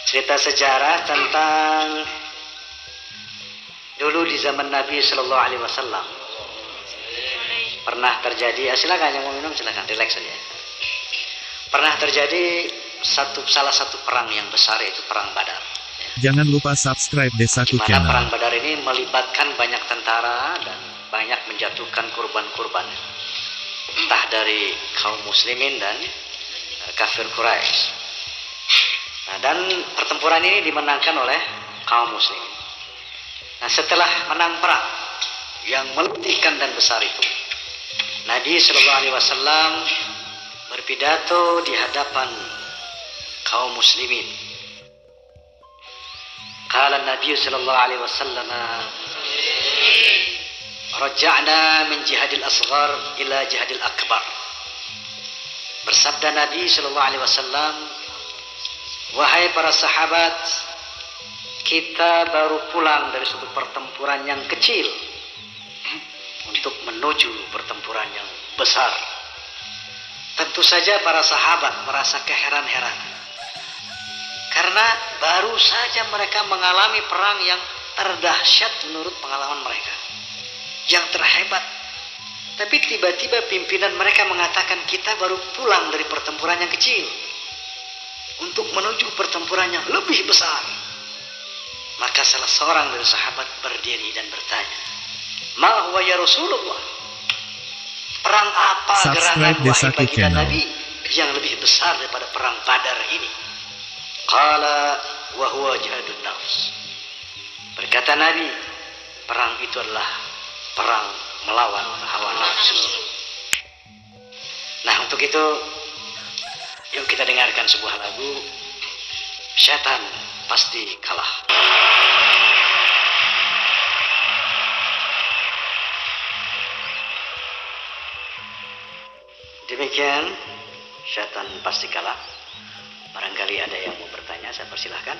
cerita sejarah tentang dulu di zaman Nabi Shallallahu Alaihi Wasallam pernah terjadi. Silakan yang mau minum silakan, relax saja. Pernah terjadi salah satu perang yang besar, yaitu perang Badar. Jangan lupa subscribe Desaku Di mana Channel. perang Badar ini melibatkan banyak tentara dan banyak menjatuhkan korban-korban, entah dari kaum muslimin dan kafir Quraisy. Nah, dan pertempuran ini dimenangkan oleh kaum muslimin. Nah, setelah menang perang yang meletihkan dan besar itu, Nabi Shallallahu Alaihi Wasallam berpidato di hadapan kaum muslimin. Qala Nabi Shallallahu Alaihi Wasallam, raja'na min jihadil asghar ila jihadil akbar. Bersabda Nabi Shallallahu Alaihi Wasallam, wahai para sahabat, kita baru pulang dari suatu pertempuran yang kecil untuk menuju pertempuran yang besar. Tentu saja para sahabat merasa keheran-heranan karena baru saja mereka mengalami perang yang terdahsyat menurut pengalaman mereka, yang terhebat. Tapi tiba-tiba pimpinan mereka mengatakan kita baru pulang dari pertempuran yang kecil untuk menuju pertempuran yang lebih besar. Maka salah seorang dari sahabat berdiri dan bertanya, ma huwa ya Rasulullah? Perang apa gerangan wahai baginda Nabi yang lebih besar daripada perang Badar ini? Qala wa huwa jihadun nafs. Berkata Nabi, perang itu adalah perang melawan hawa nafsu. Nah, untuk itu yuk kita dengarkan sebuah lagu, Setan Pasti Kalah. Demikian Setan Pasti Kalah. Barangkali ada yang mau bertanya, saya persilahkan.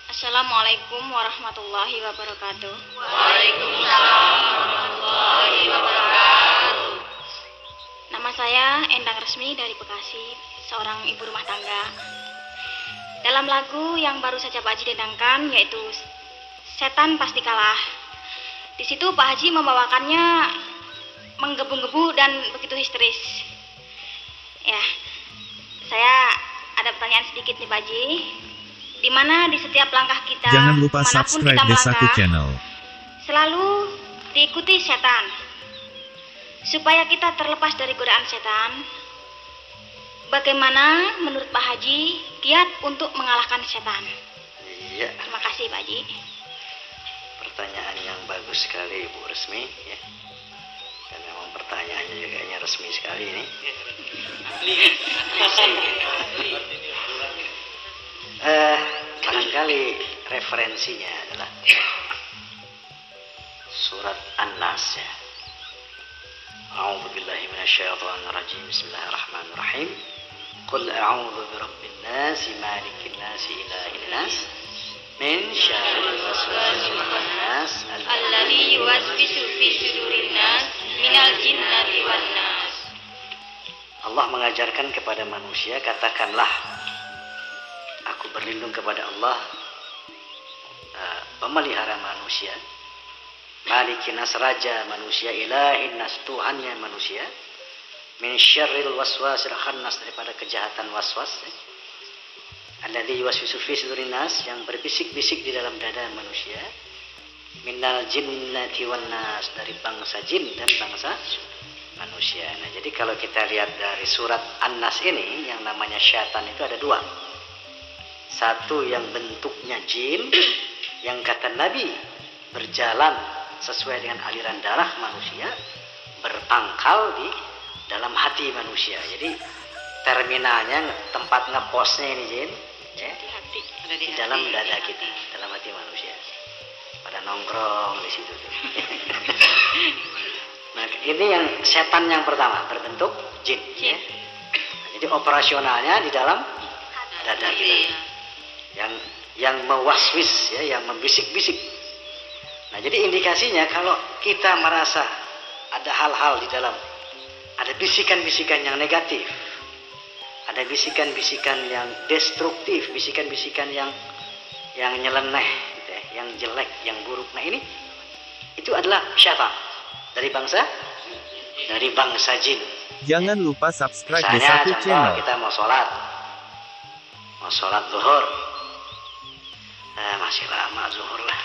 Assalamualaikum warahmatullahi wabarakatuh. Waalaikumsalam warahmatullahi wabarakatuh. Nama saya Endang Resmi dari Bekasi, seorang ibu rumah tangga. Dalam lagu yang baru saja Pak Haji dendangkan, yaitu Setan Pasti Kalah, di situ Pak Haji membawakannya menggebu-gebu dan begitu histeris. Ya, saya ada pertanyaan sedikit nih Pak Haji. Di mana di setiap langkah kita, Jangan lupa subscribe Desaku Channel. selalu diikuti setan. Supaya kita terlepas dari godaan setan, bagaimana menurut Pak Haji giat untuk mengalahkan setan? Iya. Terima kasih Pak Haji. Pertanyaan yang bagus sekali Ibu Resmi, ya. Dan memang pertanyaannya juga kayaknya resmi sekali ini. Barangkali referensinya adalah surat An-Nas, ya. A'udzu billahi minasyaitonir rajim. Bismillahirrahmanirrahim. Qul a'udzu birabbin nas, malikin nas, ilahin nas, min syarril waswasil khannas, Alladzi yuwaswisu fi sudurin nas minal jinnati wan nas. Allah mengajarkan kepada manusia, katakanlah, aku berlindung kepada Allah, pemelihara manusia, Malikin nas, raja manusia, ilahin nas, Tuhannya manusia, min syarril waswasil khannas, daripada kejahatan waswas, alladzi yuwaswisu fi sudurin nas, yang berbisik-bisik di dalam dada manusia, minal jinnati wan nas, dari bangsa jin dan bangsa manusia. Nah, jadi kalau kita lihat dari surat An-Nas ini, yang namanya syaitan itu ada dua. Satu yang bentuknya jin, yang kata Nabi berjalan sesuai dengan aliran darah manusia, berpangkal di dalam hati manusia. Jadi terminalnya, tempat ngeposnya ini jin, ya, di dalam dada kita, dalam hati manusia. Pada nongkrong di situ tuh. Nah, ini yang setan yang pertama, berbentuk jin. Ya. Jadi operasionalnya di dalam dada kita. Yang mewaswis, ya, yang membisik-bisik. Nah, jadi indikasinya kalau kita merasa ada hal-hal di dalam, ada bisikan-bisikan yang negatif, ada bisikan-bisikan yang destruktif, bisikan-bisikan yang nyeleneh, gitu ya, yang jelek, yang buruk. Nah ini itu adalah syaitan dari bangsa jin. Jangan lupa subscribe Misalnya Desaku contoh Channel. kita mau sholat zuhur, masih lama zuhur lah,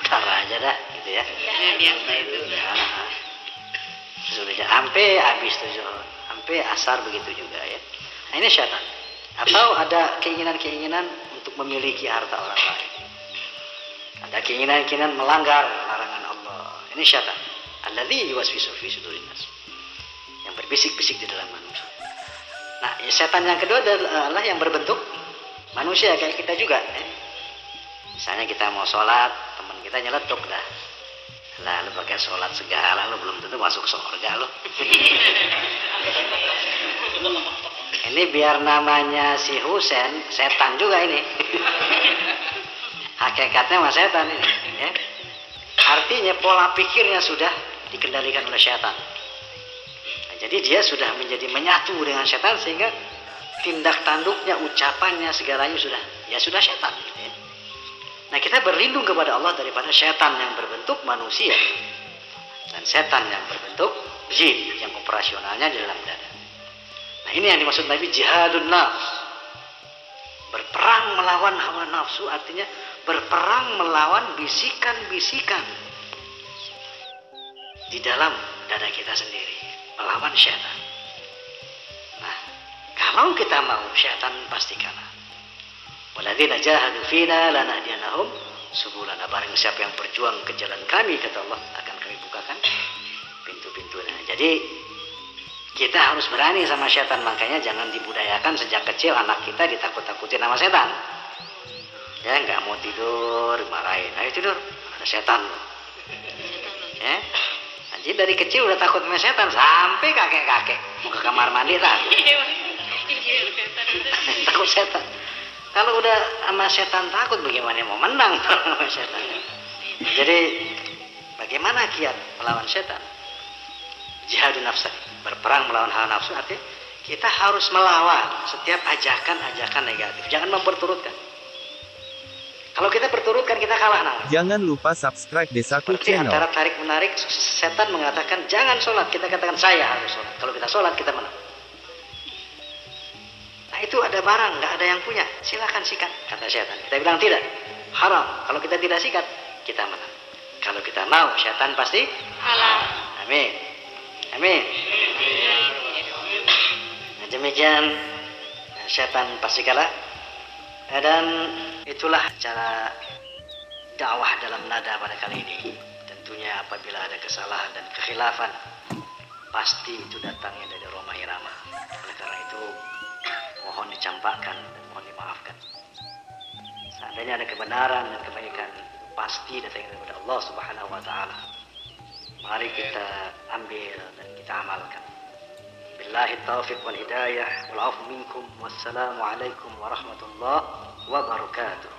ntar aja dah, gitu ya. Biasa itu. Sudah sampai habis tuh zuhur, sampai asar begitu juga ya. Nah ini syaitan. Atau ada keinginan-keinginan untuk memiliki harta orang lain. Ada keinginan-keinginan melanggar larangan Allah. Ini syaitan. Alladzi yuwaswisu fi sudurin nas. Yang berbisik-bisik di dalam manusia. Nah, setan yang kedua adalah yang berbentuk manusia kayak kita juga. Misalnya kita mau sholat, teman kita nyeletuk dah. Lah, lu pakai sholat segala, lu belum tentu masuk surga lu. Ini biar namanya si Husain, setan juga ini. Hakikatnya mas setan ini. Ya. Artinya pola pikirnya sudah dikendalikan oleh setan. Nah, jadi dia sudah menjadi menyatu dengan setan sehingga tindak tanduknya, ucapannya, segalanya sudah setan. Gitu ya. Nah kita berlindung kepada Allah daripada setan yang berbentuk manusia dan setan yang berbentuk jin yang operasionalnya di dalam dada. Nah ini yang dimaksud Nabi jihadun nafs. Berperang melawan hawa nafsu artinya berperang melawan bisikan-bisikan di dalam dada kita sendiri, melawan setan. Nah kalau kita mau, setan pasti kalah. Walladzina jahadu fina lanahdiyanahum subulana. Barang siapa yang berjuang ke jalan kami, kata Allah, akan kami bukakan pintu-pintunya. Jadi kita harus berani sama setan. Makanya jangan dibudayakan sejak kecil anak kita ditakut-takutin sama setan. Ya nggak mau tidur, marahin, ayo tidur, ada setan. Ya, jadi dari kecil udah takut sama setan sampai kakek-kakek mau ke kamar mandi takut. Takut setan. Kalau udah sama setan takut, bagaimana mau menang sama setan? Jadi bagaimana kiat melawan setan? Jihadun nafs, berperang melawan hawa nafsu artinya kita harus melawan setiap ajakan-ajakan negatif. Jangan memperturutkan. Kalau kita perturutkan kita kalah namanya. Jangan lupa subscribe Desaku Seperti Channel. antara tarik menarik, setan mengatakan jangan sholat, kita katakan saya harus sholat. Kalau kita sholat kita menang. Nah itu ada barang, nggak ada yang punya, silakan sikat, kata setan. Kita bilang tidak, haram. Kalau kita tidak sikat, kita menang. Kalau kita mau, setan pasti Halal. amin, amin. Nah, demikian setan pasti kalah. Dan itulah cara dakwah dalam nada pada kali ini. Tentunya apabila ada kesalahan dan kekhilafan, pasti itu datangnya dari Roma Irama. Oleh karena itu mohon dicampakkan dan mohon dimaafkan. Seandainya ada kebenaran dan kebaikan, pasti datangnya daripada Allah Subhanahu wa taala. Mari kita ambil dan kita amalkan. Billahi taufiq wal hidayah wal afu minkum. Wassalamu alaikum warahmatullahi wabarakatuh.